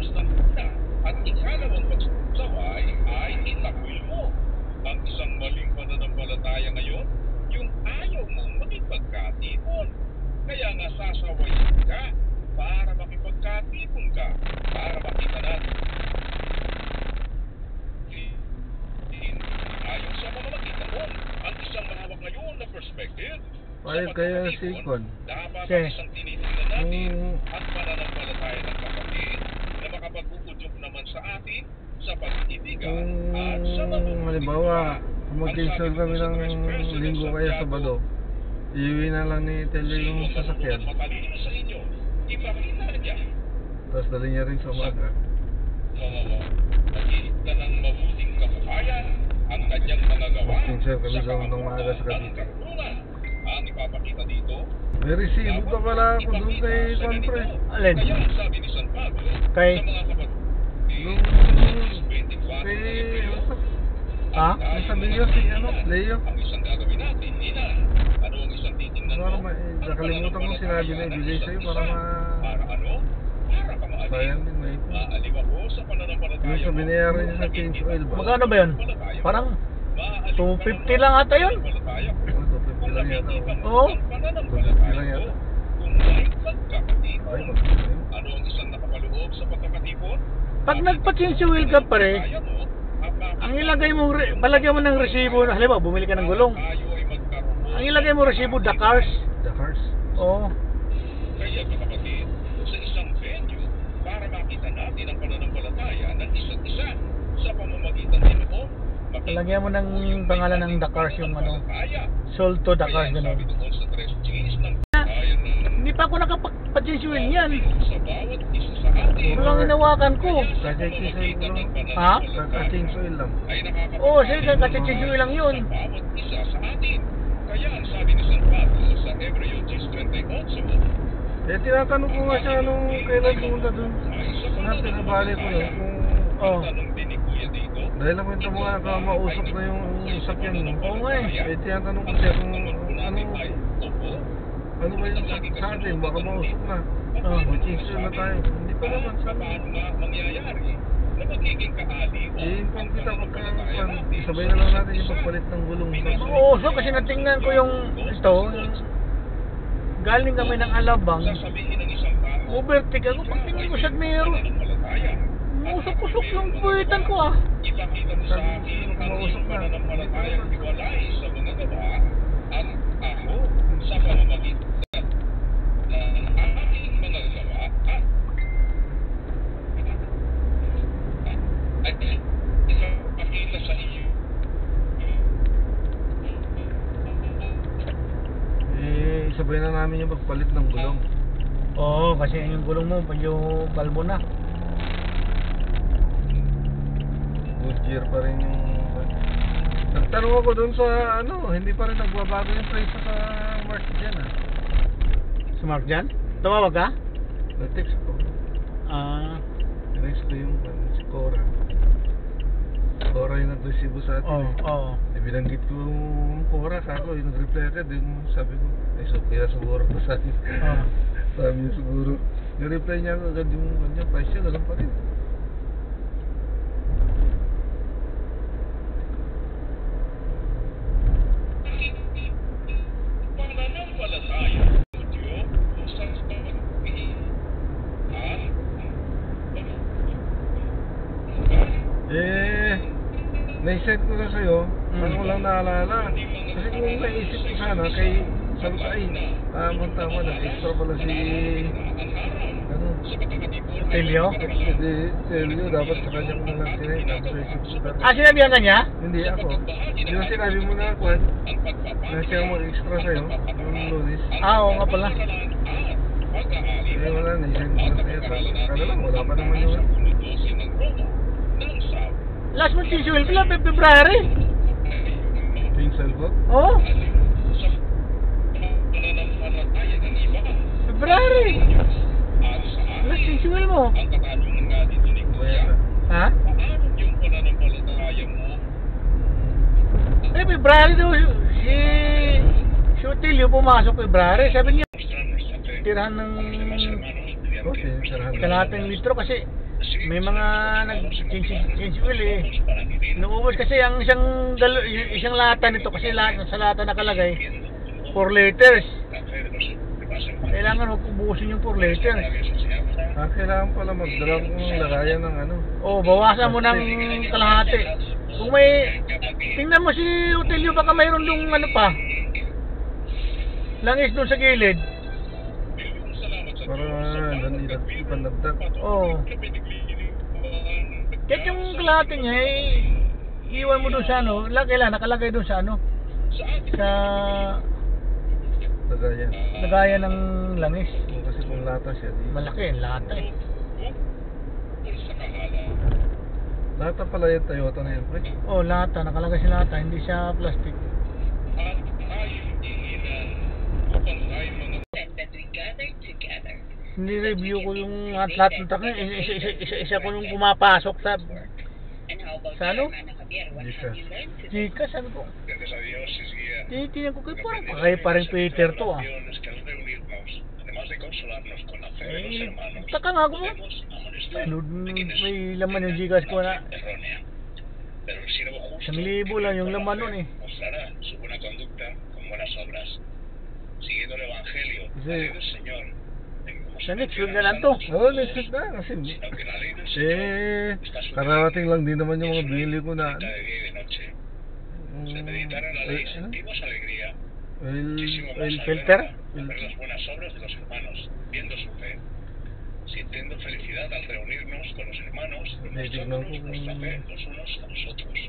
pagkatapos ng una at ikalawang pagsaway ay itakwil mo. Ang isang maling pananampalataya ngayon, yung ayaw mong makipagkatipon. Kaya nga sasawayin ka para makipagkatipon ka, para makita natin. Ayon sa mga makita mo, ang isang mahawak ngayon na perspective, Payag kaya si Kon. dapat ang isang tinitingnan natin at pananampalataya ng kapatid na makapag-uudyok naman sa atin sa pag-ibigan at sa Halimbawa, kung mag-cancel kami ng linggo kaya Sabado, iuwi na lang ni Telio yung sasakyan. matalino sa inyo, ipakita niya Tapos dali niya rin sa umaga. nakita ng mabuting kabuhayan ang kanyang mga gawa Mag-cancel kami sa doon ng maaga sa kabuhayan ng Cavite. karunungan. Ang ipapakita dito, May resibo pa pala ako doon kay Conpre. Alin? kaya ang sabi ni San Pablo Kay? sa mga kapatid, Nung kay... Ha? Ang sabi niya si Leo. ang isang gagawin natin, Nina, ano ang isang titingnan Para mo? nakalimutan ko sinabi na ibigay sa'yo para Para ano? Para ka maaliw. sayang din may ito. Maaliw ako sa pananampalataya Yung sa mo. binayaran niya sa change oil ba? Magkano ba yun? Parang 250 lang ata yun. Kung 250 lang yata. Oo. 250 lang yata. Kung may pagkakatipon, Ay, magkano yun? ano ang isang nakapaloob sa pagkakatipon? Pag nagpa-change oil ka pare, Kaya mo, ang ilagay mo, palagyan mo ng resibo, halimbawa bumili ka ng gulong. tayo ay magkaroon. Ang ilagay mo resibo, the cars. The cars. Oo. Kaya mga kapatid, sa isang venue, para makita natin ang pananampalataya ng isa't isa sa pamamagitan din noon, Palagyan mo ng pangalan ng the cars yung ano, sold to the cars, Kaya gano'n. sabi doon sa 3 Gs ng bayan ng Hindi pa ako nakapa-change oil niyan. sa bawat isa sa atin, Ito lang hinawakan ko. Kaka-change oil lang. Ha? Kaka-change oil lang. ay nakakapagpapalit Oo, sige, kasi-change oil lang yun. sa bawat isa sa atin. Kaya ang sabi ni San Pablo sa Hebreo 10:28, Eh, tinatanong ko nga siya nung kailan pumunta dun. Nga, pinabali ko yun. Oo. tanong din ni Kuya dito, Dahil lang kwento mo nga ka mausok na yung sakyan mo. Oo nga eh. Eh, tinatanong ko siya kung natin ay opo, ano ba yung sa atin, baka mausok na. Mag-change oil na tayo. Hindi pa naman sa paano nga mangyayari na magiging kaaliw i-inform kita pagka sabay na lang natin yung pagpalit ng gulong. Oo, so kasi natingnan ko yung ito, galing kami ng Alabang, sasabihin ng isang tao overtake ako, pagtingin ko sa mirror, pananampalataya. usok-usok yung puwitan ko ah. Ipakita mo sa akin ang iyong pananampalatayang hiwalay sa mga gawa at ako sa pamamagitan ng aking mga gawa at ipakita sa iyo. Eh, sabay na namin yung pagpalit ng gulong. Oo, kasi yung gulong mo, yung balbo na. Good year pa rin yung... Nagtanong ako dun sa ano, hindi pa rin nagbabago yung presyo sa March dyan ah. Smart dyan? Tumawag ka? Nag-text ko. Ah, Next ko yung si Cora. Cora yung nag-resibo sa atin oo, eh. oo. Eh, binanggit ko yung Cora, kako yung nag-reply agad. Yung sabi ko, ay so kaya siguro pa sa akin. Oo. Sabi niya siguro. Yung-reply niya agad yung kanya, price niya, ganun pa rin. Pananampalataya ng Diyos sa pag-ibig at Eh, naisend ko na sa'yo, ano ko lang naalala. Kasi kung naisip ko sana, kay sabi ko ay, tama, nag-extra pala si, ano, Telio? si Telio, dapat sa kanya ko na lang sinay, tapos naisip ko na. Ah, sinabihan ka niya? Hindi ako. Di ba sinabi mo na ako, na siya mag-extra sa'yo, yung Lunis. Ah, oo nga pala. Eh, wala, naisend ko na sa'yo. Kala lang, wala pa naman yun. Last month change oil pala, February. Yung cellphone? Oo, February. Last change oil mo. Ang katanungan nga dito ni Kuya, Ha? paano yung pananampalataya mo? Eh, February daw, si Otilio pumasok February. Sabi niya, tirahan ng Okay, sarahan na. kalahating litro kasi may mga nag-change oil eh. Naubos kasi ang isang lata nito kasi sa lata nakalagay 4 liters. Kailangan huwag ubusin yung 4 liters. Kailangan pala mag-drop ng lagayan ng ano. Oh, bawasan mo ng kalahati. Kung may, tingnan mo si Otelio, baka mayroon dong ano pa, langis doon sa gilid. Para ipanagdag. Oh. Kahit yung kalahati niya, iwan mo doon sa ano, kailan nakalagay doon sa ano, sa lagayan ng langis. Kasi kung lata siya, Malaki yung lata eh. Lata pala yung Toyota na yun, pre. Oh, lata, nakalagay sa lata, hindi siya plastic. Ni-review ko yung lahat ng truck niya, isa ko nung pumapasok sa ano? Gika, sabi ko. Tinitingnan ko kayo, parang parang Peter to ah. Taka nga ako mo. May laman yung Gcash ko na 1,000 lang yung laman nun eh. Sa next week na lang to. Oo, next week na. Kasi karating lang din naman yung mga bili ko na oil filter. Sintiendo felicidad al reunirnos con los hermanos y nosotros los cafés los unos a los otros.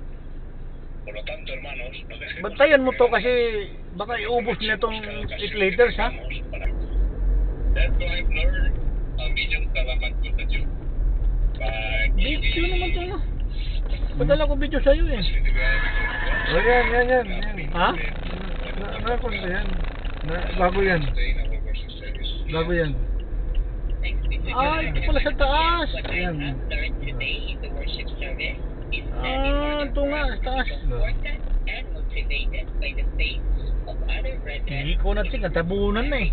Por lo tanto, hermanos, no dejemos... Bantayan mo to kasi baka iubos nila tong 8 liters ha. That's what I've learned. Ang inyong salamat ko sa Diyos. Video naman to no. Padala ko video sa'yo eh. Oh, yan. Ha? Nakakon ba yan? Bago yan. Ito pala sa taas. Yan. Ito nga, sa taas. Hindi ko na tingnan, tabunan na eh.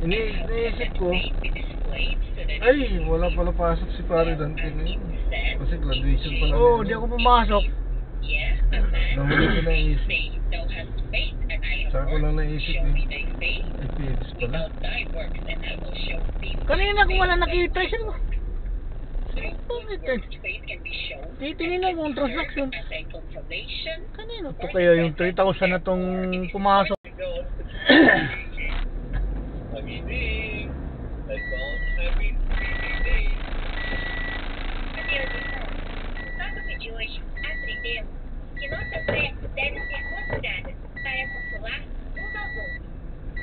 Iniisip ko, ay, wala pala pasok si Pare Dante ngayon. Kasi graduation pa lang. Oo, di ako pumasok. Nahuli ko na isip. Saka ko lang naisip eh. IPX pala. Kanina ko wala nakita siya ko. Titingnan mo ang transaction. Kanino to kaya yung 3,000 na tong pumasok? Que nossas metas devem ser consideradas para consolar uns aos outros.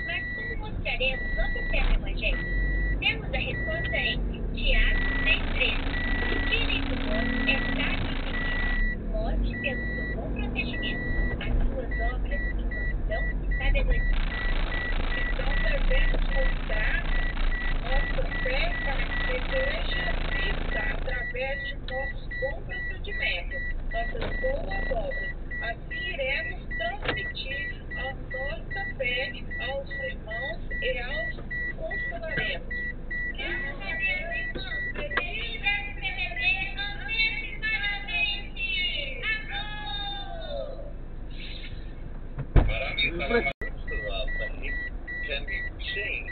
Mas como mostraremos nossa fé no Evangelho? Temos a resposta em Tiago 3,13. O que nesse mundo é prático e seguir. Mostre pelo seu bom procedimento as suas obras em mansidão e sabedoria. Então devemos mostrar nossa fé para que a igreja viva através de nosso bom procedimento. Nossas boas obras, assim iremos transmitir a nossa fé aos irmãos e aos consolaremos. Can be seen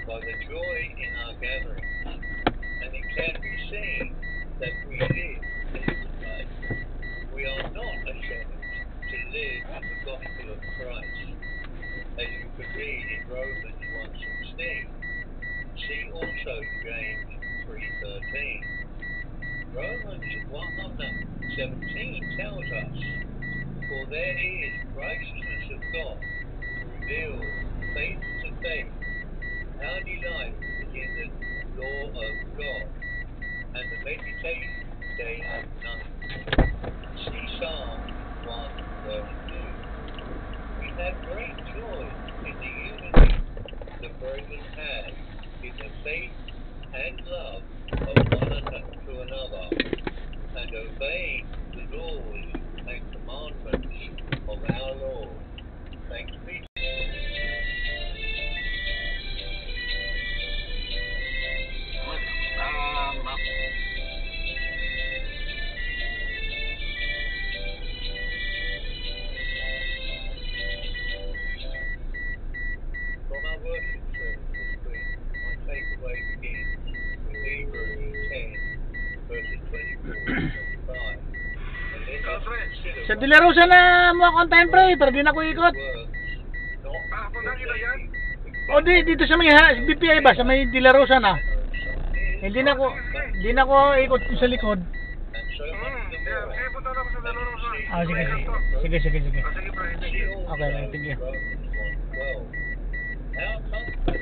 by the joy in our gathering, and it can be seen that we live in this way. We are not ashamed to live in the gospel of Christ, as you could read in Romans 1:16. See also James 3:13. Romans 1:17 tells us, for there is righteousness of God revealed faith to faith. Our delight is in the law of God, and the meditation day and night. See Psalm 1:2. We have great joy in the unity the brethren have in the faith and love of one to another, and obeying the laws and commandments of our Lord. Thanks be to God. Sa De La Rosa na mo ako on time pre, pero di na ako ikot. Ako na kita yan. O dito sa may BPI ba, sa may De La Rosa na. Hindi na ako ikot sa likod. Sige, punta na ako sa dalawang sa. Ah, sige. Sige. Sige, pre. Thank you. Okay, thank you. Well, how come